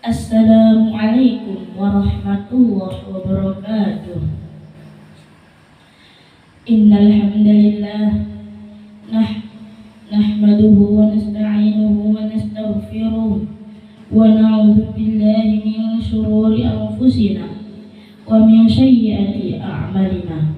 Assalamualaikum warahmatullahi wabarakatuh. Innal hamdalillah nahmaduhu wa nasta'inuhu wa nastaghfiruh wa na'udzu billahi min shururi anfusina wa min sayyiati a'malina.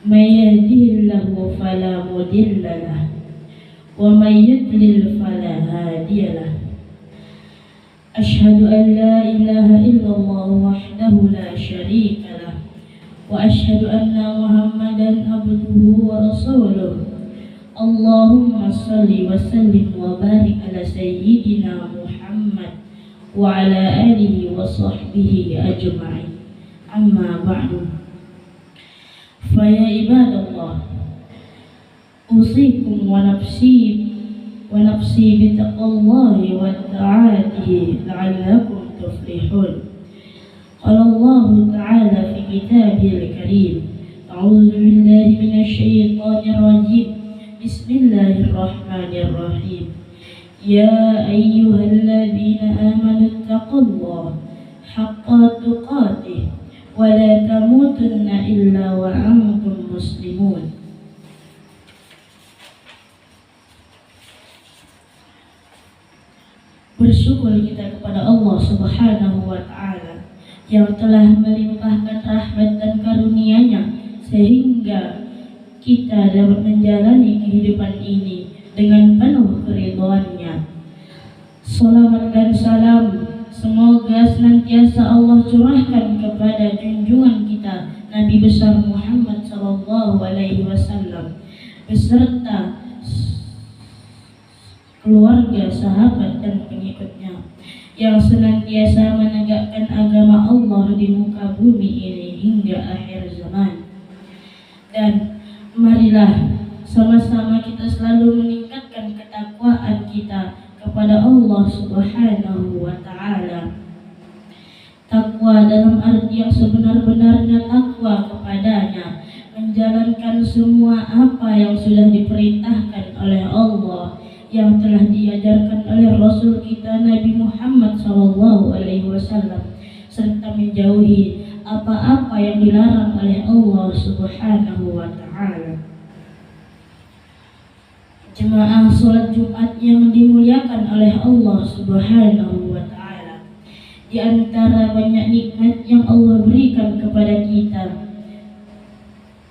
May yahdihillahu fala mudilla lahu wa may yudlil fala hadiya lahu. Asyhadu an la ilaha illallah wahdahu la syarika lah wa asyhadu anna Muhammadan abduhu wa rasuluh. Allahumma shalli wa sallim wa barik ala sayyidina Muhammad wa ala alihi wa sahbihi ajma'in. Amma ba'du. Fa ya ibadallah, usikum wa nafsi bitaqwallahi wa ta'atihi la'allakum tuflihun. Qala Allah ta'ala fi kitabihil karim, a'udzu billahi minasy syaithanir rajim. Bismillahirrahmanirrahim. Ya ayyuhalladzina amanu taqullaha haqqa tuqatih wa la tamutunna illa wa antum muslimun. Bersyukur kita kepada Allah Subhanahu wa Ta'ala yang telah melimpahkan rahmat dan karunia-Nya sehingga kita dapat menjalani kehidupan ini dengan penuh keridhaan-Nya. Salawat dan salam semoga senantiasa Allah curahkan kepada junjungan kita Nabi besar Muhammad sallallahu alaihi wasallam beserta keluarga, sahabat dan pengikutnya yang senantiasa menegakkan agama Allah di muka bumi ini hingga akhir zaman. Dan marilah sama-sama kita selalu meningkatkan ketakwaan kita kepada Allah Subhanahu wa Ta'ala. Takwa dalam arti yang sebenar-benarnya takwa kepadanya, menjalankan semua apa yang sudah diperintahkan oleh Allah, yang telah diajarkan oleh Rasul kita Nabi Muhammad SAW, serta menjauhi apa-apa yang dilarang oleh Allah Subhanahu wa Ta'ala. Jemaah sholat Jumat yang dimuliakan oleh Allah Subhanahu wa Ta'ala, di antara banyak nikmat yang Allah berikan kepada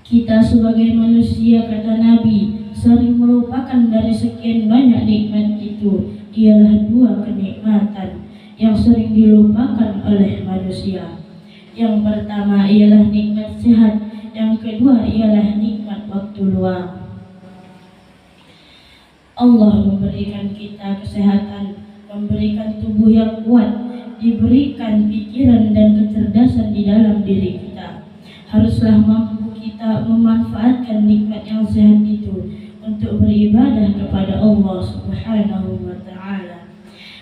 kita sebagai manusia, kata Nabi, sering melupakan dari sekian banyak nikmat itu ialah dua kenikmatan yang sering dilupakan oleh manusia. Yang pertama ialah nikmat sehat, yang kedua ialah nikmat waktu luang. Allah memberikan kita kesehatan, memberikan tubuh yang kuat, diberikan pikiran dan kecerdasan di dalam diri kita. Haruslah mampu kita memanfaatkan nikmat yang sehat itu untuk beribadah kepada Allah Subhanahu wa Ta'ala.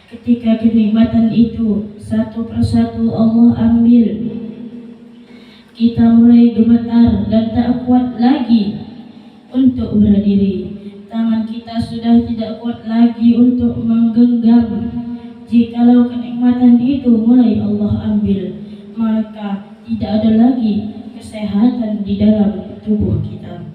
Ketika kenikmatan itu satu persatu Allah ambil, kita mulai gemetar dan tak kuat lagi untuk berdiri. Tangan kita sudah tidak kuat lagi untuk menggenggam. Jikalau kenikmatan itu mulai Allah ambil, maka tidak ada lagi kesehatan di dalam tubuh kita.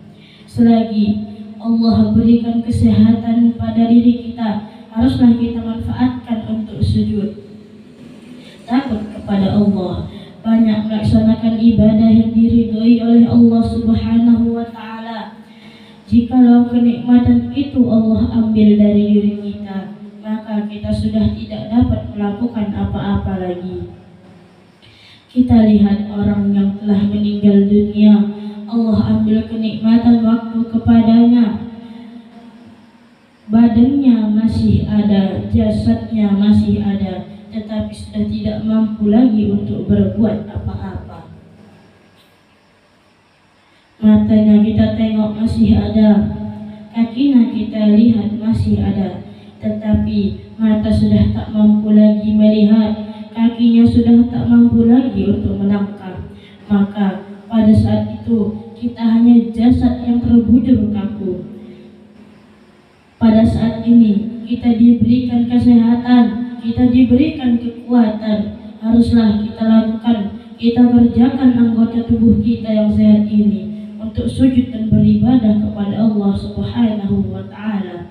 Selagi Allah berikan kesehatan pada diri kita, haruslah kita manfaatkan untuk sujud, takut kepada Allah, banyak melaksanakan ibadah yang diridhoi oleh Allah Subhanahu wa Ta'ala. Jikalau kenikmatan itu Allah ambil dari diri kita, maka kita sudah tidak dapat melakukan apa-apa lagi. Kita lihat orang yang telah meninggal dunia, Allah ambil kenikmatan waktu kepadanya. Badannya masih ada, jasadnya masih ada, tetapi sudah tidak mampu lagi untuk berbuat apa-apa. Matanya kita tengok masih ada, kakinya kita lihat masih ada, tetapi mata sudah tak mampu lagi melihat, kakinya sudah tak mampu lagi untuk melangkah. Maka pada saat itu kita hanya jasad yang terbujur kaku. Pada saat ini kita diberikan kesehatan, kita diberikan kekuatan, haruslah kita lakukan, kita kerjakan anggota tubuh kita yang sehat ini untuk sujud dan beribadah kepada Allah Subhanahu wa Ta'ala.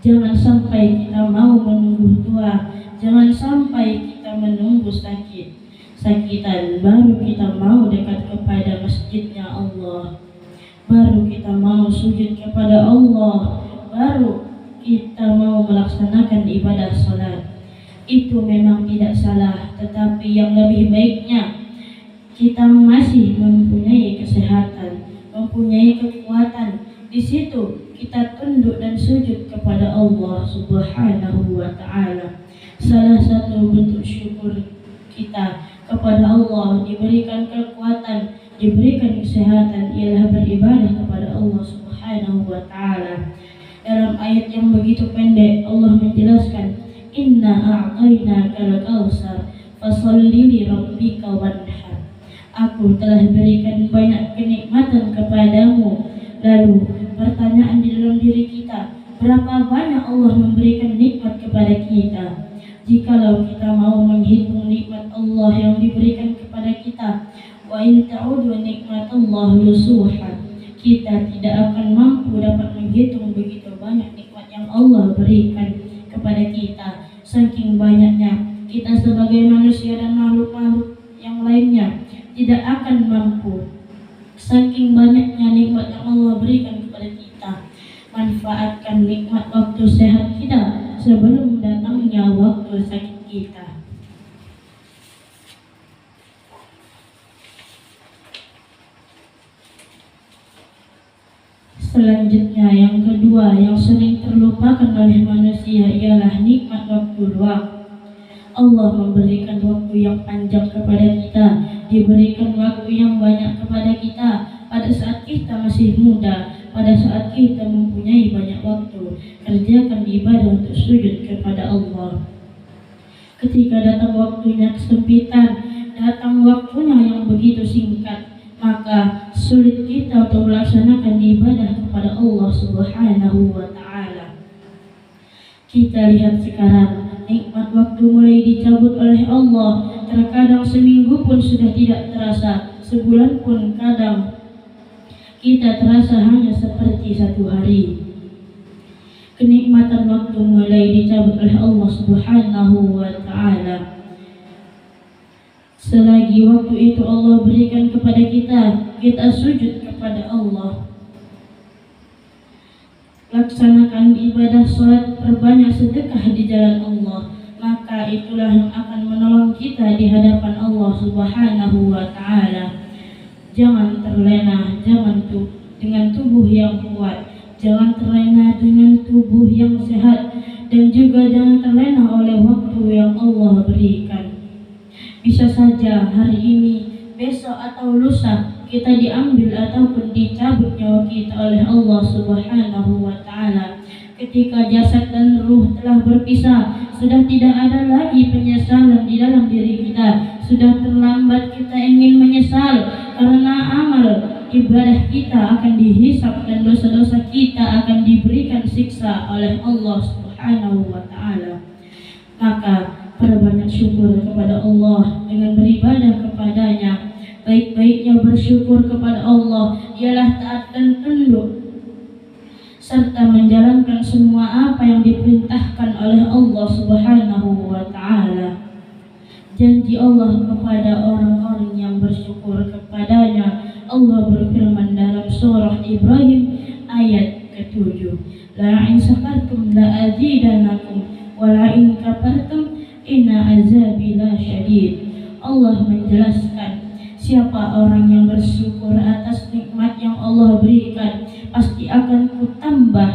Jangan sampai kita mau menunggu tua, jangan sampai kita menunggu sakitan baru kita mau dekat kepada masjidnya Allah, baru kita mau sujud kepada Allah, baru kita mau melaksanakan ibadah salat. Itu memang tidak salah, tetapi yang lebih baiknya kita masih mempunyai kesehatan, mempunyai kekuatan. Di situ kita tunduk dan sujud kepada Allah Subhanahu wa Ta'ala. Salah satu bentuk syukur kita kepada Allah diberikan kekuatan, diberikan kesehatan ialah beribadah kepada Allah Subhanahu wa Ta'ala. Dalam ayat yang begitu pendek Allah menjelaskan, Inna a'tainakal kautsar fasholli li rabbika wanhar. Aku telah berikan banyak kenikmatan kepadamu. Lalu pertanyaan di dalam diri kita, berapa banyak Allah memberikan nikmat kepada kita? Jikalau kita mau menghitung nikmat Allah yang diberikan kepada kita, wa in ta'udu nikmatallahi yusuha, kita tidak akan mampu dapat menghitung begitu banyak nikmat yang Allah berikan kepada kita. Saking banyaknya, kita sebagai manusia dan makhluk-makhluk yang lainnya tidak akan mampu. Saking banyaknya nikmat yang Allah berikan kepada kita, manfaatkan nikmat waktu sehat kita sebelum datangnya waktu sakit kita. Selanjutnya, yang kedua yang sering terlupakan oleh manusia ialah nikmat waktu luang. Allah memberikan waktu yang panjang kepada kita, diberikan waktu yang banyak kepada kita pada saat kita masih muda, pada saat kita mempunyai banyak waktu. Kerjakan ibadah untuk sujud kepada Allah. Ketika datang waktunya kesempitan, datang waktunya yang begitu singkat, maka sulit kita untuk melaksanakan ibadah kepada Allah Subhanahu wa Ta'ala. Kita lihat sekarang, nikmat waktu mulai dicabut oleh Allah. Terkadang seminggu pun sudah tidak terasa, sebulan pun kadang kita terasa hanya seperti satu hari. Kenikmatan waktu mulai dicabut oleh Allah Subhanahu wa Ta'ala. Selagi waktu itu Allah berikan kepada kita sujud kepada Allah. Laksanakan ibadah salat, perbanyak sedekah di jalan Allah, maka itulah yang akan menolong kita di hadapan Allah Subhanahu wa Ta'ala. Jangan terlena, dengan tubuh yang kuat, jangan terlena dengan tubuh yang sehat, dan juga jangan terlena oleh waktu yang Allah berikan. Bisa saja hari ini, besok atau lusa kita diambil ataupun dicabut nyawa kita oleh Allah Subhanahu wa Ta'ala. Ketika jasad dan ruh telah berpisah, sudah tidak ada lagi penyesalan di dalam diri kita. Sudah terlambat kita ingin menyesal karena amal ibadah kita akan dihisap dan dosa-dosa kita akan diberikan siksa oleh Allah Subhanahu wa Ta'ala. Maka perbanyak syukur kepada Allah dengan beribadah kepadanya. Baik-baiknya bersyukur kepada Allah ialah taat dan tunduk serta menjalankan semua apa yang diperintahkan oleh Allah Subhanahu wa Ta'ala. Janji Allah kepada orang-orang yang bersyukur kepadanya. Allah berfirman dalam surah Ibrahim ayat ke-7, La in syakartum la azidanakum wa la in kafartum inna azabi la syadid. Allah menjelaskan, siapa orang yang bersyukur atas nikmat yang Allah berikan, pasti akan kutambah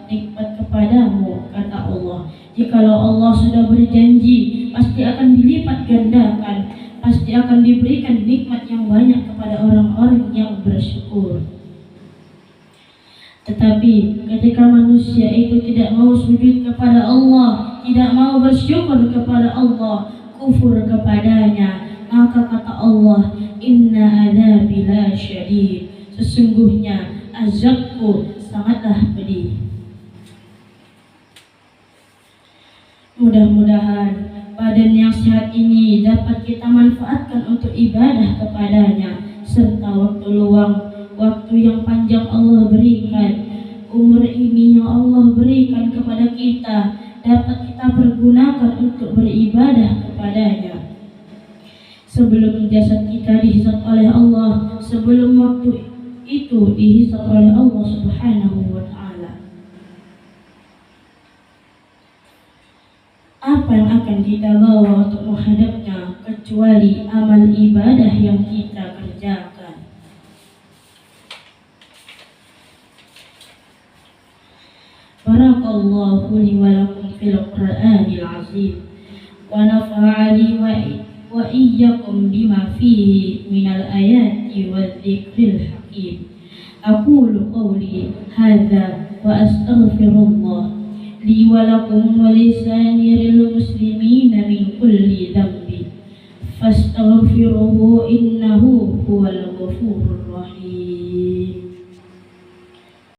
nikmat kepadamu, kata Allah. Jikalau Allah sudah berjanji, pasti akan dilipat gandakan, pasti akan diberikan nikmat yang banyak kepada orang-orang yang bersyukur. Tetapi ketika manusia itu tidak mau sujud kepada Allah, tidak mau bersyukur kepada Allah, kufur kepadanya, maka kata Allah, Inna adzabi la syadid, sesungguhnya azabku sangatlah pedih. Mudah-mudahan badan yang sehat ini dapat kita manfaatkan untuk ibadah kepadanya, serta waktu luang, waktu yang panjang Allah berikan, umur ini yang Allah berikan kepada kita dapat kita pergunakan untuk beribadah kepadanya. Sebelum jasad kita dihisab oleh Allah, sebelum waktu itu dihisab oleh Allah Subhanahu wa Ta'ala. Apa yang akan kita bawa untuk menghadapnya kecuali amal ibadah yang kita kerjakan? Barakallahu li wa lakum fil Qur'anil azim wa nafa'ani wa iyyakum bima fihi minal ayati wa dzikril hakim. Aqulu qawli hadza wa astaghfirullah li wa lakum wa lisaniril muslimina min kulli dhanbi fastaghfiruhu innahu huwal ghafurur rahim.